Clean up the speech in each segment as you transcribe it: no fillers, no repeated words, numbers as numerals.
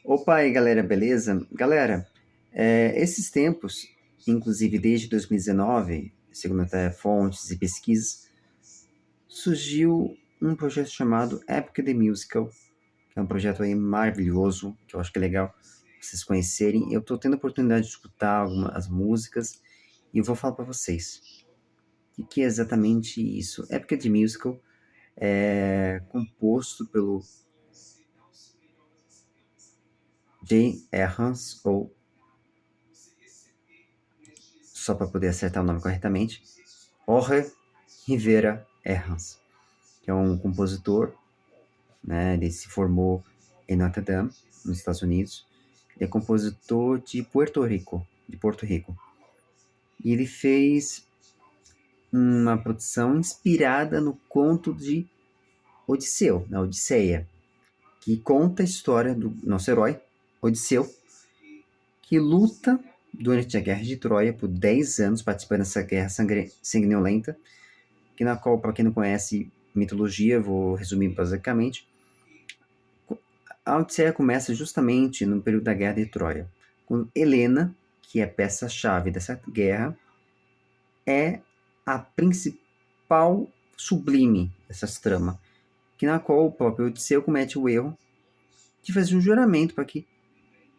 Opa aí, galera, beleza? Galera, esses tempos, inclusive desde 2019, segundo até fontes e pesquisas, surgiu um projeto chamado Epic the Musical, que é um projeto aí maravilhoso, que eu acho que é legal vocês conhecerem. Eu estou tendo a oportunidade de escutar algumas músicas e eu vou falar para vocês o que é exatamente isso. Epic the Musical é composto pelo Jay Erhans, ou só para poder acertar o nome corretamente, Jorge Rivera Errans, que é um compositor, né? Ele se formou em Notre Dame, nos Estados Unidos. Ele é compositor de Porto Rico. E ele fez uma produção inspirada no conto de Odisseu, na Odisseia, que conta a história do nosso herói, Odisseu, que luta durante a Guerra de Troia por 10 anos, participando dessa guerra sanguinolenta, que na qual, para quem não conhece mitologia, vou resumir basicamente. A Odisseia começa justamente no período da Guerra de Troia, quando Helena, que é a peça-chave dessa guerra, é a principal sublime dessas tramas, que na qual o próprio Odisseu comete o erro de fazer um juramento para que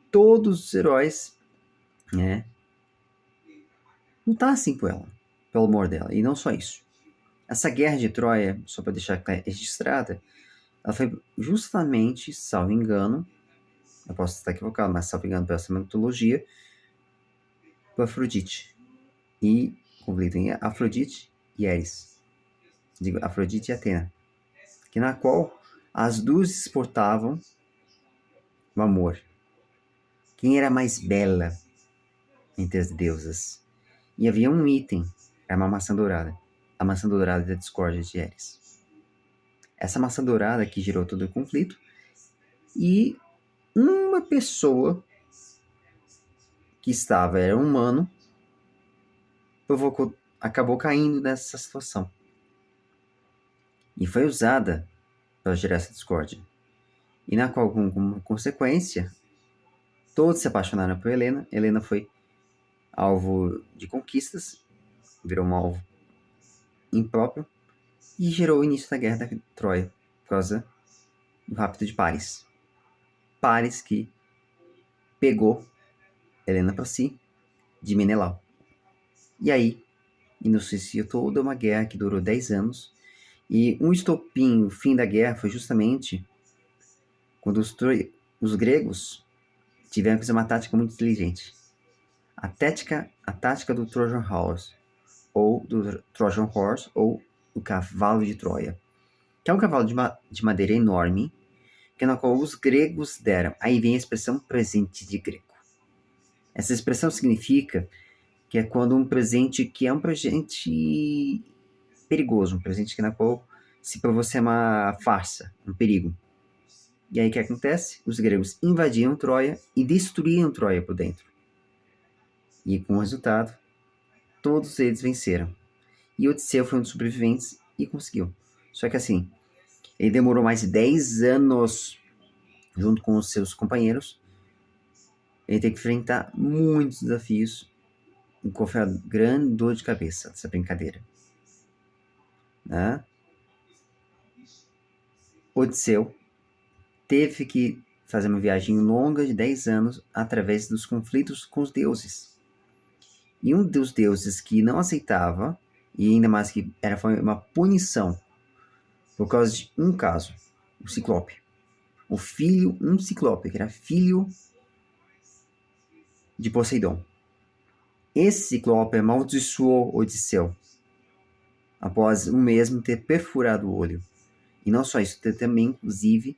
todos os heróis, né, lutassem por ela, pelo amor dela, e não só isso. Essa guerra de Troia, só para deixar registrada, ela foi justamente, salvo engano, eu posso estar equivocado, mas salvo engano pela essa mitologia, por Afrodite. E conflito em Afrodite e Eris. Digo, Afrodite e Atena. Que na qual as duas exportavam o amor. Quem era mais bela entre as deusas? E havia um item, era uma maçã dourada. A maçã dourada da discórdia de Eris. Essa maçã dourada que gerou todo o conflito. E uma pessoa que era humano, acabou caindo nessa situação. E foi usada para gerar essa discórdia. E na qual, como consequência, todos se apaixonaram por Helena. Helena foi alvo de conquistas, virou um alvo impróprio e gerou o início da Guerra da Troia, por causa do rapto de Paris. Paris que pegou Helena para si, de Menelau. E aí, iniciou toda uma guerra que durou 10 anos. E um estopim, o fim da guerra, foi justamente quando os gregos tiveram que fazer uma tática muito inteligente. A tática do Trojan Horse, ou do Trojan Horse, ou o cavalo de Troia, que é um cavalo de madeira enorme, que na qual os gregos deram. Aí vem a expressão presente de grego. Essa expressão significa que é quando um presente que é um presente perigoso, um presente que na qual se para você é uma farsa, um perigo. E aí o que acontece? Os gregos invadiam Troia e destruíam Troia por dentro. E com o resultado, todos eles venceram. E Odisseu foi um dos sobreviventes e conseguiu. Só que assim, ele demorou mais de 10 anos junto com os seus companheiros. Ele tem que enfrentar muitos desafios. E qual foi a grande dor de cabeça dessa brincadeira? Né? Odisseu teve que fazer uma viagem longa de 10 anos através dos conflitos com os deuses. E um dos deuses que não aceitava, e ainda mais que foi uma punição, por causa de um caso, o Ciclope. Um Ciclope, que era filho de Poseidon. Esse Ciclope amaldiçoou Odisseu, após o mesmo ter perfurado o olho. E não só isso, ter também, inclusive,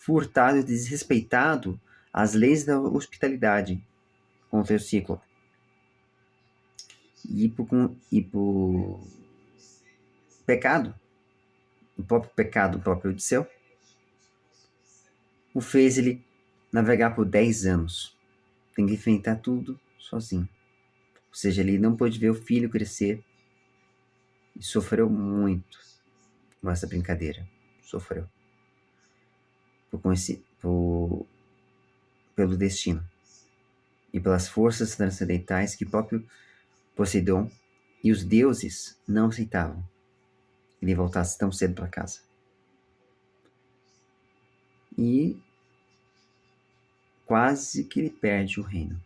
furtado e desrespeitado as leis da hospitalidade contra o Cíclope. E por pecado, o próprio pecado do próprio Odisseu, o fez ele navegar por 10 anos. Tem que enfrentar tudo sozinho. Ou seja, ele não pôde ver o filho crescer e sofreu muito com essa brincadeira. Sofreu. Por pelo destino e pelas forças transcendentais que o próprio Poseidon e os deuses não aceitavam que ele voltasse tão cedo para casa. E quase que ele perde o reino.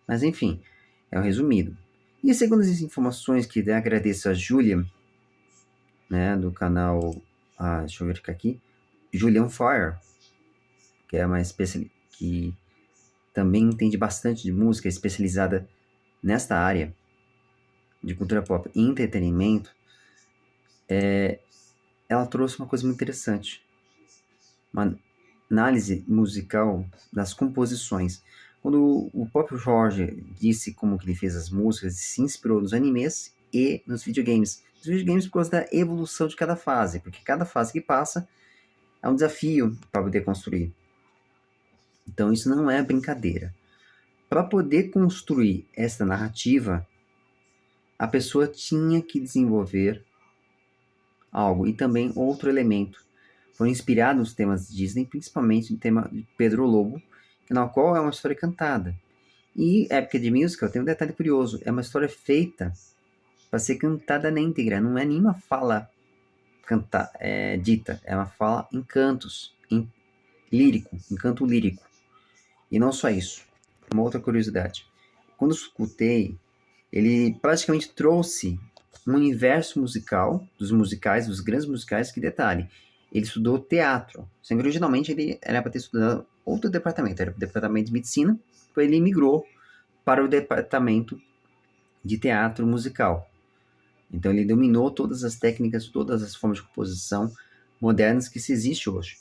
Mas enfim, é o resumido. E segundo as informações que agradeço a Julia, né, do canal, deixa eu verificar aqui, Julian Fire, que é uma especialista que também entende bastante de música, especializada nesta área de cultura pop e entretenimento, ela trouxe uma coisa muito interessante, uma análise musical das composições. Quando o próprio Jorge disse como que ele fez as músicas, se inspirou nos animes e nos videogames. Nos videogames por causa da evolução de cada fase, porque cada fase que passa é um desafio para poder construir. Então isso não é brincadeira. Para poder construir essa narrativa, a pessoa tinha que desenvolver algo. E também outro elemento. Foram inspirados nos temas Disney, principalmente no tema de Pedro Lobo, na qual é uma história cantada. E Época de Musical tem um detalhe curioso. É uma história feita para ser cantada na íntegra. Não é nenhuma fala dita. É uma fala em cantos, em canto lírico. E não só isso. Uma outra curiosidade. Quando eu escutei, ele praticamente trouxe um universo musical, dos musicais, dos grandes musicais, que detalhe, ele estudou teatro, sendo que originalmente ele era para ter estudado outro departamento, era o departamento de medicina, depois ele migrou para o departamento de teatro musical. Então ele dominou todas as técnicas, todas as formas de composição modernas que se existe hoje.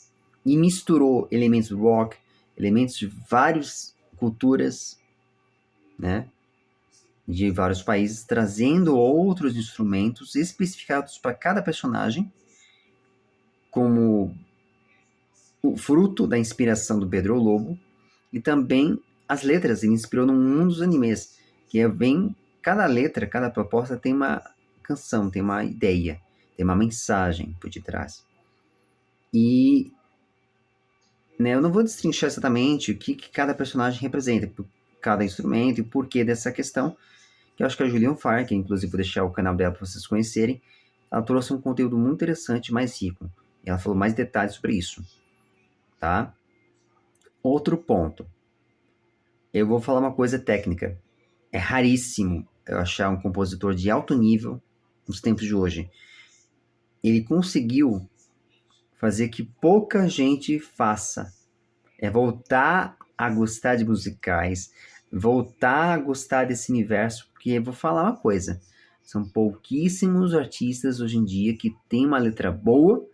E misturou elementos do rock, elementos de várias culturas, né, de vários países, trazendo outros instrumentos especificados para cada personagem, como o fruto da inspiração do Pedro Lobo, e também as letras. Ele inspirou num mundo dos animes, que é bem, cada letra, cada proposta tem uma canção, tem uma ideia, tem uma mensagem por detrás. E né, eu não vou destrinchar exatamente o que cada personagem representa, cada instrumento e o porquê dessa questão, que eu acho que a Julian Fire, que inclusive vou deixar o canal dela para vocês conhecerem, ela trouxe um conteúdo muito interessante, mais rico. E ela falou mais detalhes sobre isso, tá? Outro ponto. Eu vou falar uma coisa técnica. É raríssimo eu achar um compositor de alto nível nos tempos de hoje. Ele conseguiu fazer que pouca gente faça. É voltar a gostar de musicais, voltar a gostar desse universo, porque eu vou falar uma coisa. São pouquíssimos artistas hoje em dia que têm uma letra boa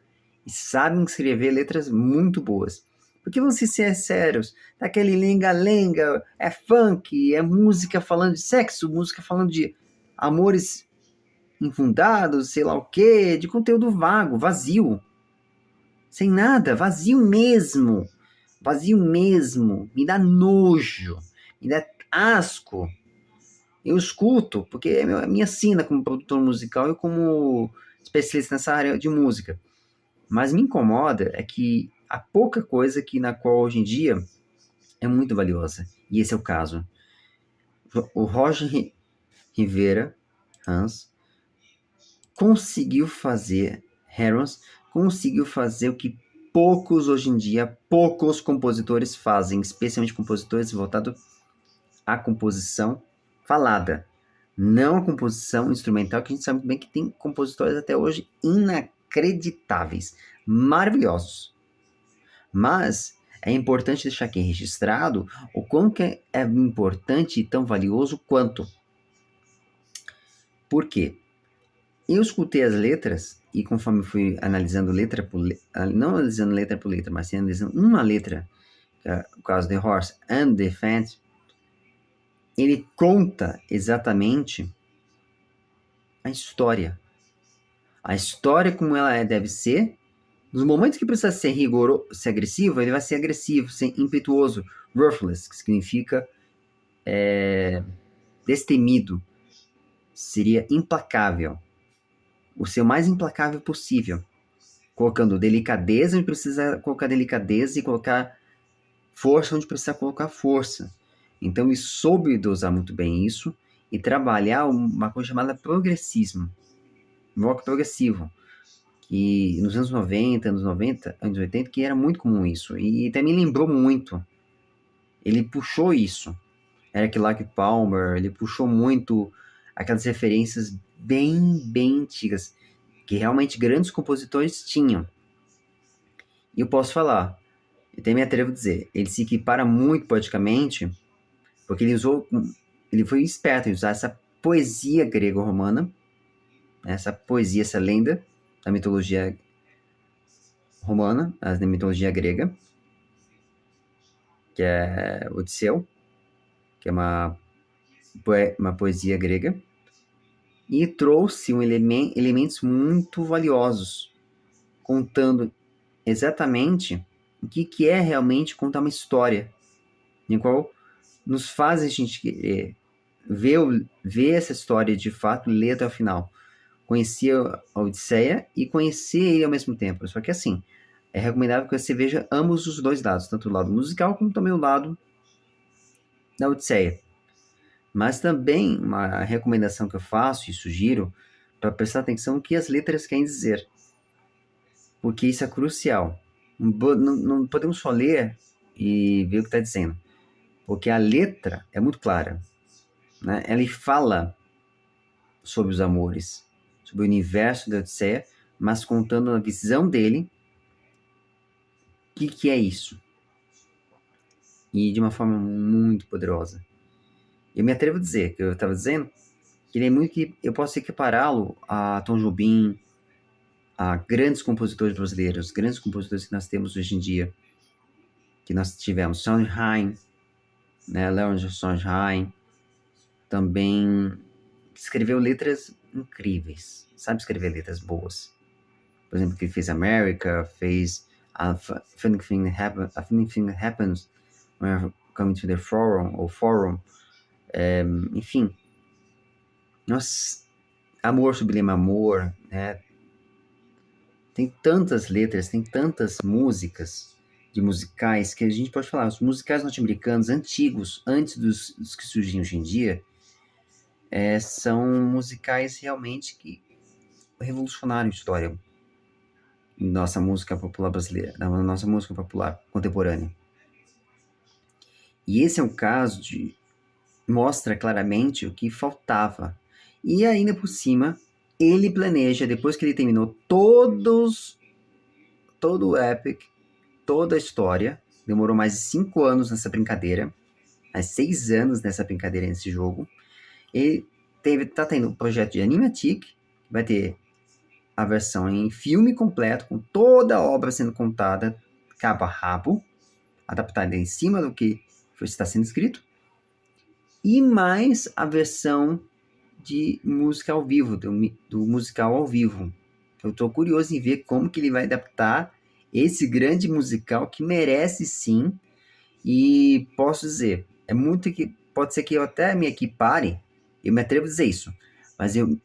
e sabem escrever letras muito boas. Porque vamos ser sérios, daquele lenga-lenga, é funk, é música falando de sexo, música falando de amores infundados, sei lá o quê, de conteúdo vago, vazio. Sem nada, vazio mesmo. Vazio mesmo. Me dá nojo, me dá asco. Eu escuto, porque é a minha sina como produtor musical e como especialista nessa área de música. Mas me incomoda é que há pouca coisa que na qual hoje em dia é muito valiosa. E esse é o caso. O Roger Rivera, Hans, conseguiu fazer o que poucos hoje em dia, poucos compositores fazem, especialmente compositores voltados à composição falada, não a composição instrumental, que a gente sabe bem que tem compositores até hoje inacreditáveis, maravilhosos. Mas é importante deixar aqui registrado o quão que é importante e tão valioso quanto. Por quê? Eu escutei as letras e conforme fui analisando letra por letra, não analisando letra por letra, mas analisando uma letra, que é o caso de Horse and the Elephant, ele conta exatamente a história. A história como ela deve ser. Nos momentos que precisa ser rigoroso, ser agressivo, ele vai ser agressivo, ser impetuoso, ruthless, que significa destemido. Seria implacável. O ser o mais implacável possível. Colocando delicadeza, a gente precisa colocar delicadeza e colocar força onde precisa colocar força. Então ele soube dosar muito bem isso e trabalhar uma coisa chamada progressismo, rock progressivo, que nos anos 90, anos 80, que era muito comum isso. E também lembrou muito. Ele puxou isso. Eric Lark Palmer, ele puxou muito aquelas referências bem antigas, que realmente grandes compositores tinham. E eu posso falar, eu até me atrevo a dizer, ele se equipara muito poeticamente, porque ele foi esperto em usar essa poesia grego-romana, essa poesia, essa lenda da mitologia romana, da mitologia grega, que é Odisseu, que é uma poesia grega, e trouxe elementos muito valiosos, contando exatamente o que é realmente contar uma história, em qual nos faz a gente querer ver essa história de fato, ler até o final. Conhecer a Odisseia e conhecer ele ao mesmo tempo. Só que assim, é recomendável que você veja ambos os dois lados, tanto o lado musical como também o lado da Odisseia. Mas também uma recomendação que eu faço e sugiro para prestar atenção no que as letras querem dizer, porque isso é crucial. Não podemos só ler e ver o que está dizendo, porque a letra é muito clara, né? Ela fala sobre os amores, sobre o universo da Odisseia, mas contando na visão dele o que é isso, e de uma forma muito poderosa. Eu me atrevo a dizer, que eu estava dizendo, que ele é muito que eu posso equipará-lo a Tom Jobim, a grandes compositores brasileiros, grandes compositores que nós temos hoje em dia, que nós tivemos Sondheim, né, Leonard Sondheim, também escreveu letras incríveis, sabe escrever letras boas. Por exemplo, que fez America, fez A Funny Thing Happens When You're Coming to the Forum, ou Forum, enfim. Amor Sublime Amor, né? Tem tantas letras, tem tantas músicas de musicais que a gente pode falar. Os musicais norte-americanos antigos, antes dos que surgem hoje em dia, são musicais realmente que revolucionaram a história da nossa música popular brasileira, da nossa música popular contemporânea. E esse é um caso de mostra claramente o que faltava. E ainda por cima, ele planeja, depois que ele terminou todo o Epic, toda a história, demorou mais de 5 anos nessa brincadeira, mais 6 anos nessa brincadeira, nesse jogo. Ele tá tendo um projeto de Animatic, vai ter a versão em filme completo, com toda a obra sendo contada, cabo a rabo, adaptada em cima do que está sendo escrito, e mais a versão de música ao vivo, do musical ao vivo. Eu estou curioso em ver como que ele vai adaptar esse grande musical que merece sim, e posso dizer, pode ser que eu até me equipare, eu me atrevo a dizer isso, mas eu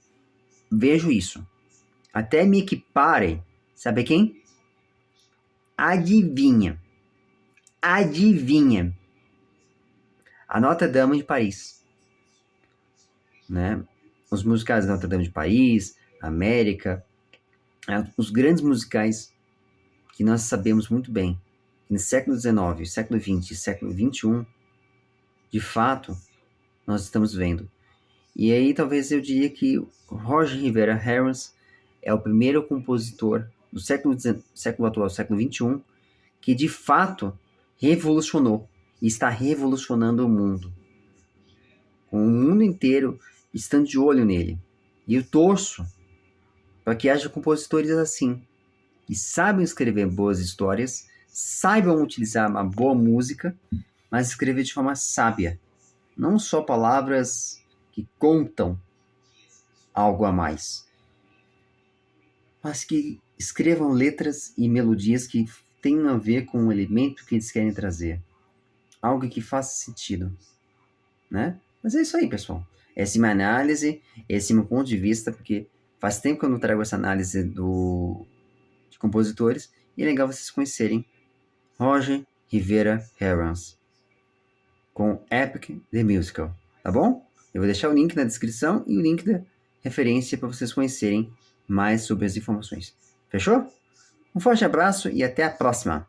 vejo isso, até me equipare, sabe quem? Adivinha, a Notre Dame de Paris, né? Os musicais da Notre Dame de Paris, América, os grandes musicais que nós sabemos muito bem, que no século XIX, século XX e século XXI, de fato, nós estamos vendo. E aí talvez eu diria que Jorge Rivera Harris é o primeiro compositor do século atual, século XXI, que de fato revolucionou e está revolucionando o mundo. Com o mundo inteiro estando de olho nele. E eu torço para que haja compositores assim, que saibam escrever boas histórias, saibam utilizar uma boa música, mas escrever de forma sábia. Não só palavras que contam algo a mais, mas que escrevam letras e melodias que tenham a ver com o elemento que eles querem trazer. Algo que faça sentido, né? Mas é isso aí, pessoal. Essa é minha análise, esse é meu ponto de vista, porque faz tempo que eu não trago essa análise de compositores, e é legal vocês conhecerem Roger Rivera Herons, com Epic the Musical, tá bom? Eu vou deixar o link na descrição e o link da referência para vocês conhecerem mais sobre as informações. Fechou? Um forte abraço e até a próxima!